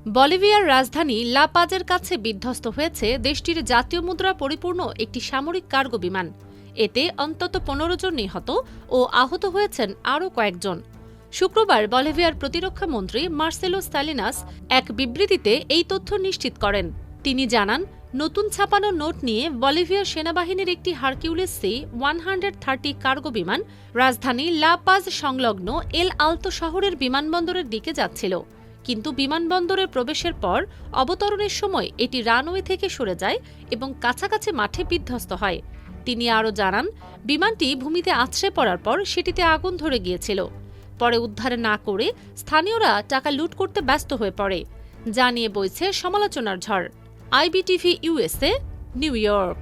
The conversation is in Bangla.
বলিভিয়ার রাজধানী লা পাজের কাছে বিধ্বস্ত হয়েছে দেশটির জাতীয় মুদ্রা পরিপূর্ণ একটি সামরিক কার্গো বিমান। এতে অন্তত ১৫ জন নিহত ও আহত হয়েছেন আরও কয়েকজন। শুক্রবার বলিভিয়ার প্রতিরক্ষা মন্ত্রী মার্সেলো সালিনাস এক বিবৃতিতে এই তথ্য নিশ্চিত করেন। তিনি জানান, নতুন ছাপানো নোট নিয়ে বলিভিয়ার সেনাবাহিনীর একটি হারকিউলিস সি-130 কার্গো বিমান রাজধানী লা পাজ সংলগ্ন এল আলতো শহরের বিমানবন্দরের দিকে যাচ্ছিল। কিন্তু বিমানবন্দরে প্রবেশের পর অবতরণের সময় এটি রানওয়ে থেকে সরে যায় এবং কাছাকাছি মাঠে বিধ্বস্ত হয়। তিনি আরও জানান, বিমানটি ভূমিতে আছড়ে পড়ার পর সেটিতে আগুন ধরে গিয়েছিল। পরে উদ্ধার না করে স্থানীয়রা টাকা লুট করতে ব্যস্ত হয়ে পড়ে, যা নিয়ে বইছে সমালোচনার ঝড়। IBTV USA, new York.